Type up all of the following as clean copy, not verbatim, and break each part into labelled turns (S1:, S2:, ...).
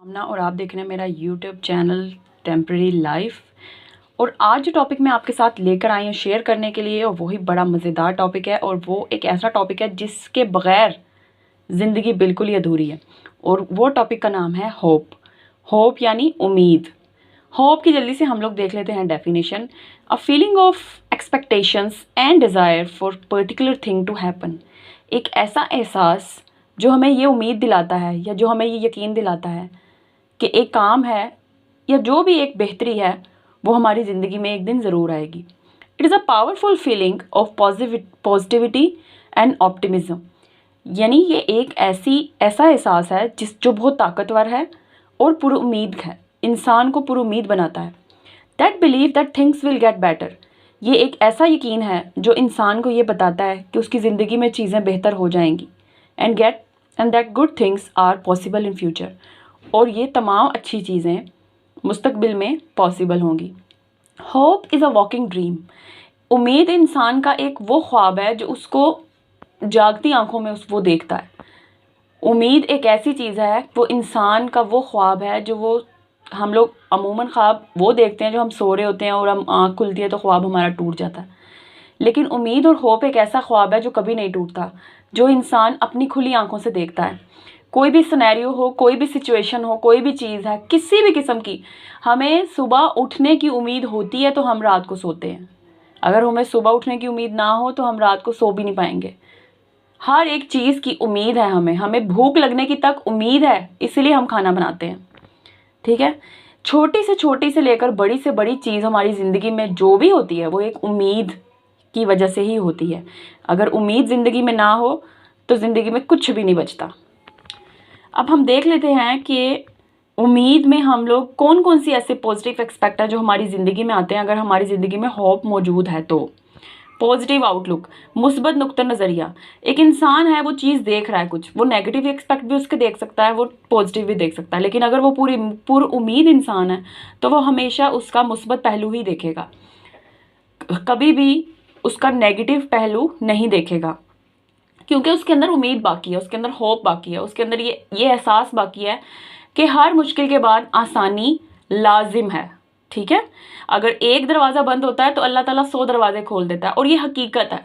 S1: आमना और आप देख रहे हैं मेरा यूट्यूब चैनल टेम्परेरी लाइफ। और आज जो टॉपिक मैं आपके साथ लेकर आई हूँ शेयर करने के लिए, और वही बड़ा मज़ेदार टॉपिक है, और वो एक ऐसा टॉपिक है जिसके बग़ैर ज़िंदगी बिल्कुल ही अधूरी है। और वो टॉपिक का नाम है होप। होप यानी उम्मीद। होप की जल्दी से हम लोग देख लेते हैं definition. A feeling of expectations and desire for particular thing to happen. एक ऐसा एहसास जो हमें ये उम्मीद दिलाता है या जो हमें ये यकीन दिलाता है कि एक काम है या जो भी एक बेहतरी है वो हमारी ज़िंदगी में एक दिन ज़रूर आएगी। It is a powerful feeling of positivity and optimism. यानी ये एक ऐसा एहसास है जो बहुत ताकतवर है और पुरुउम्मीद है, इंसान को पुरुउम्मीद बनाता है। That believe that things will get better. ये एक ऐसा यकीन है जो इंसान को ये बताता है कि उसकी ज़िंदगी में चीज़ें बेहतर हो जाएंगी and that good things are possible in future. और ये तमाम अच्छी चीज़ें मुस्तकबिल में पॉसिबल होंगी। Hope is a walking dream. उम्मीद इंसान का एक वो ख्वाब है जो उसको जागती आंखों में वो देखता है। उम्मीद एक ऐसी चीज़ है, वो इंसान का वो ख्वाब है जो वो हम लोग अमूमन ख्वाब वो देखते हैं जो हम सो रहे होते हैं और हम आँख खुलती है तो ख्वाब हमारा टूट जाता है। लेकिन उम्मीद और होप एक ऐसा ख्वाब है जो कभी नहीं टूटता, जो इंसान अपनी खुली आंखों से देखता है। कोई भी सिनेरियो हो, कोई भी सिचुएशन हो, कोई भी चीज़ है किसी भी किस्म की, हमें सुबह उठने की उम्मीद होती है तो हम रात को सोते हैं। अगर हमें सुबह उठने की उम्मीद ना हो तो हम रात को सो भी नहीं पाएंगे। हर एक चीज़ की उम्मीद है हमें भूख लगने की तक उम्मीद है, इसलिए हम खाना बनाते हैं। ठीक है, छोटी से लेकर बड़ी से बड़ी चीज़ हमारी ज़िंदगी में जो भी होती है वो एक उम्मीद की वजह से ही होती है। अगर उम्मीद ज़िंदगी में ना हो तो ज़िंदगी में कुछ भी नहीं बचता। अब हम देख लेते हैं कि उम्मीद में हम लोग कौन कौन सी ऐसे पॉजिटिव एस्पेक्ट है जो हमारी ज़िंदगी में आते हैं अगर हमारी ज़िंदगी में होप मौजूद है तो। पॉजिटिव आउटलुक, मुस्बत नुक्ता नज़रिया। एक इंसान है, वो चीज़ देख रहा है कुछ, वो नेगेटिव एक्सपेक्ट भी उसके देख सकता है, वो पॉजिटिव भी देख सकता है। लेकिन अगर वो पूरी उम्मीद इंसान है तो वो हमेशा उसका मुस्बत पहलू ही देखेगा, कभी भी उसका नेगेटिव पहलू नहीं देखेगा, क्योंकि उसके अंदर उम्मीद बाकी है, उसके अंदर होप बाकी है, उसके अंदर ये एहसास बाकी है कि हर मुश्किल के बाद आसानी लाजिम है। ठीक है, अगर एक दरवाज़ा बंद होता है तो अल्लाह ताला 100 दरवाजे खोल देता है, और ये हकीकत है।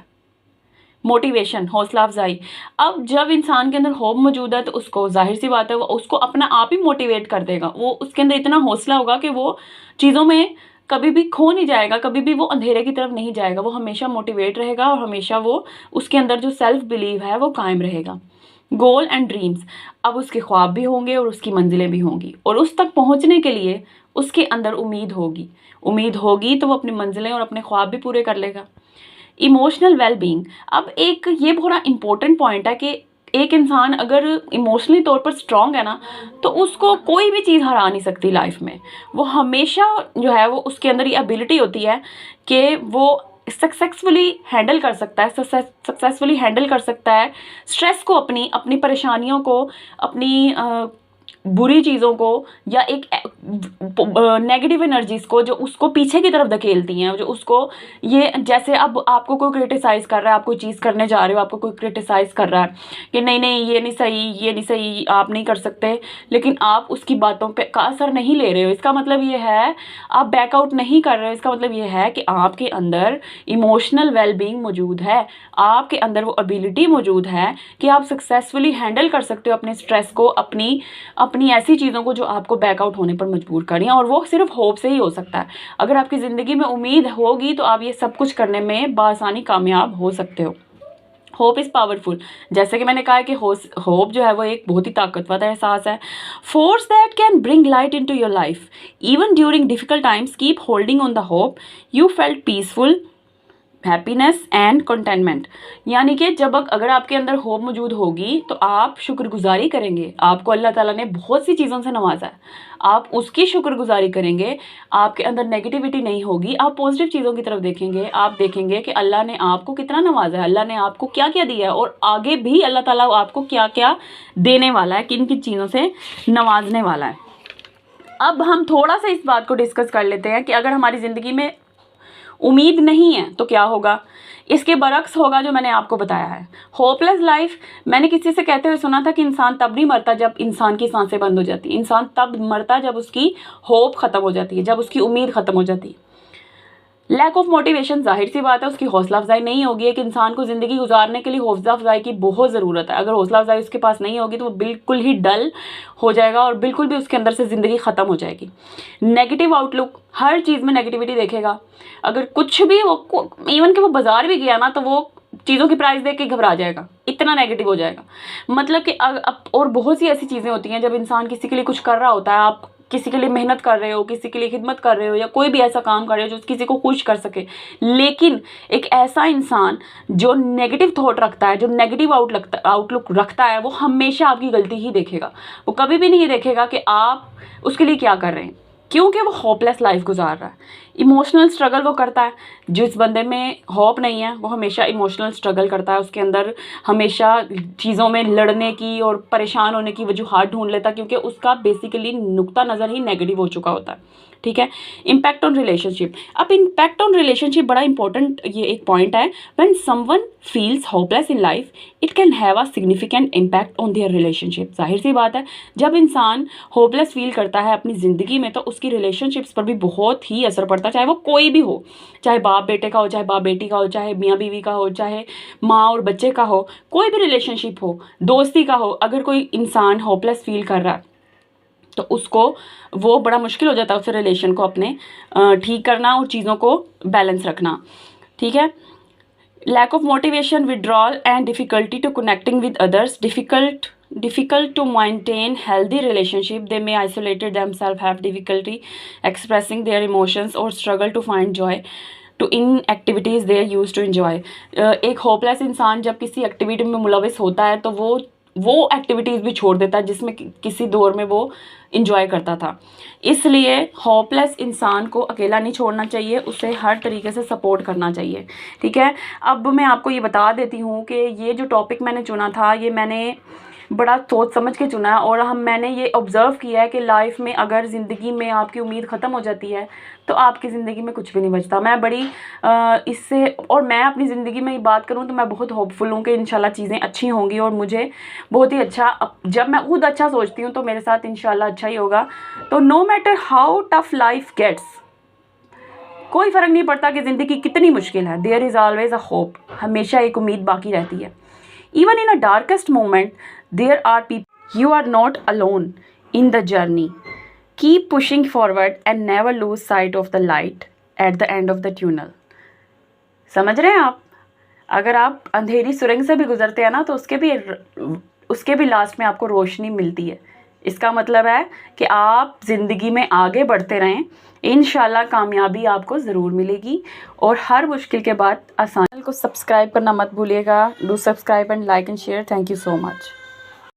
S1: मोटिवेशन, हौसला अफजाई। अब जब इंसान के अंदर होप मौजूद है तो उसको जाहिर सी बात है वो उसको अपना आप ही मोटिवेट कर देगा। वो उसके अंदर इतना हौसला होगा कि वो चीज़ों में कभी भी खो नहीं जाएगा, कभी भी वो अंधेरे की तरफ नहीं जाएगा, वो हमेशा मोटिवेट रहेगा और हमेशा वो उसके अंदर जो सेल्फ बिलीव है वो कायम रहेगा। गोल एंड ड्रीम्स, अब उसके ख्वाब भी होंगे और उसकी मंजिलें भी होंगी, और उस तक पहुंचने के लिए उसके अंदर उम्मीद होगी तो वो अपनी मंजिलें और अपने ख्वाब भी पूरे कर लेगा। इमोशनल वेलबींग, अब एक ये बड़ा इंपॉर्टेंट पॉइंट है कि एक इंसान अगर इमोशनली तौर पर स्ट्रांग है ना तो उसको कोई भी चीज़ हरा नहीं सकती लाइफ में। वो हमेशा जो है वो उसके अंदर ये एबिलिटी होती है कि वो सक्सेसफुली हैंडल कर सकता है, सक्सेसफुली हैंडल कर सकता है स्ट्रेस को, अपनी परेशानियों को, अपनी बुरी चीज़ों को, या एक नेगेटिव एनर्जीज को जो उसको पीछे की तरफ धकेलती हैं, जो उसको ये, जैसे अब आपको कोई क्रिटिसाइज़ कर रहा है, आप कोई चीज़ करने जा रहे हो, आपको कोई क्रिटिसाइज़ कर रहा है कि नहीं ये नहीं सही, आप नहीं कर सकते, लेकिन आप उसकी बातों पे का असर नहीं ले रहे हो, इसका मतलब ये है आप बैकआउट नहीं कर रहे हो। इसका मतलब ये है कि आपके अंदर इमोशनल वेलबींग मौजूद है, आपके अंदर वो एबिलिटी मौजूद है कि आप सक्सेसफुली हैंडल कर सकते हो अपने स्ट्रेस को, अपनी ऐसी चीज़ों को जो आपको बैकआउट होने पर मजबूर करें। और वो सिर्फ होप से ही हो सकता है। अगर आपकी ज़िंदगी में उम्मीद होगी तो आप ये सब कुछ करने में बआसानी कामयाब हो सकते हो। होप इज़ पावरफुल, जैसे कि मैंने कहा कि होप जो है वो एक बहुत ही ताकतवर एहसास है। Force that can bring light into your life even during difficult times. Keep holding on the hope you felt peaceful, happiness and containment. यानी कि जब अगर आपके अंदर होप मौजूद होगी तो आप शुक्रगुजारी करेंगे। आपको अल्लाह ताला ने बहुत सी चीज़ों से नवाजा है, आप उसकी शुक्रगुजारी करेंगे। आपके अंदर नेगेटिविटी नहीं होगी, आप पॉजिटिव चीज़ों की तरफ देखेंगे। आप देखेंगे कि अल्लाह ने आपको कितना नवाजा है, अल्लाह ने आपको क्या क्या दिया है, और आगे भी अल्लाह ताला आपको क्या क्या देने वाला है, किन किन चीज़ों से नवाजने वाला है। अब हम थोड़ा सा इस बात को डिस्कस कर लेते हैं कि अगर हमारी ज़िंदगी में उम्मीद नहीं है तो क्या होगा, इसके बरक्स होगा जो मैंने आपको बताया है। होपलेस लाइफ, मैंने किसी से कहते हुए सुना था कि इंसान तब नहीं मरता जब इंसान की सांसें बंद हो जाती है, इंसान तब मरता जब उसकी होप ख़त्म हो जाती है, जब उसकी उम्मीद ख़त्म हो जाती है। लैक ऑफ मोटिवेशन, जाहिर सी बात है उसकी हौसला अफजाई नहीं होगी। एक इंसान को ज़िंदगी गुजारने के लिए हौसला अफजाई की बहुत ज़रूरत है। अगर हौसला अफजाई उसके पास नहीं होगी तो वो बिल्कुल ही डल हो जाएगा और बिल्कुल भी उसके अंदर से ज़िंदगी ख़त्म हो जाएगी। नेगेटिव आउटलुक, हर चीज़ में नेगेटिविटी देखेगा। अगर कुछ भी वो, इवन कि वो बाजार भी गया ना तो वो चीज़ों की प्राइस देख के घबरा जाएगा, इतना नेगेटिव हो जाएगा। मतलब कि अब और बहुत सी ऐसी चीज़ें होती हैं जब इंसान किसी के लिए कुछ कर रहा होता है, आप किसी के लिए मेहनत कर रहे हो, किसी के लिए खिदमत कर रहे हो या कोई भी ऐसा काम कर रहे हो जो किसी को खुश कर सके, लेकिन एक ऐसा इंसान जो नेगेटिव थॉट रखता है, जो नेगेटिव आउटलुक रखता है, वो हमेशा आपकी गलती ही देखेगा। वो कभी भी नहीं देखेगा कि आप उसके लिए क्या कर रहे हैं, क्योंकि वो होपलेस लाइफ गुजार रहा है। इमोशनल स्ट्रगल वो करता है। जिस बंदे में होप नहीं है वो हमेशा इमोशनल स्ट्रगल करता है, उसके अंदर हमेशा चीज़ों में लड़ने की और परेशान होने की वजूहात ढूंढ लेता है, क्योंकि उसका बेसिकली नुक्ता नज़र ही नेगेटिव हो चुका होता है। ठीक है। इम्पैक्ट ऑन रिलेशनशिप, अब इम्पैक्ट ऑन रिलेशनशिप बड़ा इंपॉर्टेंट ये एक पॉइंट है। When someone feels hopeless in life it can have a significant impact on their relationship. जाहिर सी बात है, जब इंसान होपलेस फील करता है अपनी ज़िंदगी में तो उसकी रिलेशनशिप्स पर भी बहुत ही असर पड़ता है, चाहे वो कोई भी हो, चाहे बाप बेटे का हो, चाहे बाप बेटी का हो, चाहे मियाँ बीवी का हो, चाहे माँ और बच्चे का हो, कोई भी रिलेशनशिप हो, दोस्ती का हो। अगर कोई इंसान होपलेस फील कर रहा है तो उसको वो बड़ा मुश्किल हो जाता है उस रिलेशन को अपने ठीक करना और चीज़ों को बैलेंस रखना। ठीक है। Lack of motivation, withdrawal and difficulty to connecting with others, difficult to maintain healthy relationship. They may isolated themselves, have difficulty expressing their emotions or struggle to find joy to in activities they used to enjoy. एक hopeless इंसान जब किसी activity में मुलविस होता है तो वो activities भी छोड़ देता है जिसमें किसी दौर में वो इंजॉय करता था। इसलिए होपलेस इंसान को अकेला नहीं छोड़ना चाहिए, उसे हर तरीके से सपोर्ट करना चाहिए। ठीक है। अब मैं आपको ये बता देती हूँ कि ये जो टॉपिक मैंने चुना था ये मैंने बड़ा सोच समझ के चुना है और मैंने ये ऑब्ज़र्व किया है कि लाइफ में अगर ज़िंदगी में आपकी उम्मीद ख़त्म हो जाती है तो आपकी ज़िंदगी में कुछ भी नहीं बचता। मैं बड़ी इससे और मैं अपनी ज़िंदगी में बात करूँ तो मैं बहुत होपफुल हूँ कि इंशाल्लाह चीज़ें अच्छी होंगी और मुझे बहुत ही अच्छा, जब मैं खुद अच्छा सोचती हूँ तो मेरे साथ इंशाल्लाह अच्छा ही होगा। तो no matter how tough life gets, कोई फ़र्क नहीं पड़ता कि ज़िंदगी कितनी मुश्किल है, there is always a hope, हमेशा एक उम्मीद बाकी रहती है। Even in a darkest moment, there are people. You are not alone in the journey. Keep pushing forward and never lose sight of the light at the end of the tunnel. समझ रहे हैं आप? अगर आप अंधेरी सुरंग से भी गुजरते हैं ना तो उसके भी लास्ट में आपको रोशनी मिलती है। इसका मतलब है कि आप ज़िंदगी में आगे बढ़ते रहें, इंशाल्लाह कामयाबी आपको ज़रूर मिलेगी और हर मुश्किल के बाद आसान। को सब्सक्राइब करना मत भूलिएगा। Do subscribe and like and share. Thank you so much.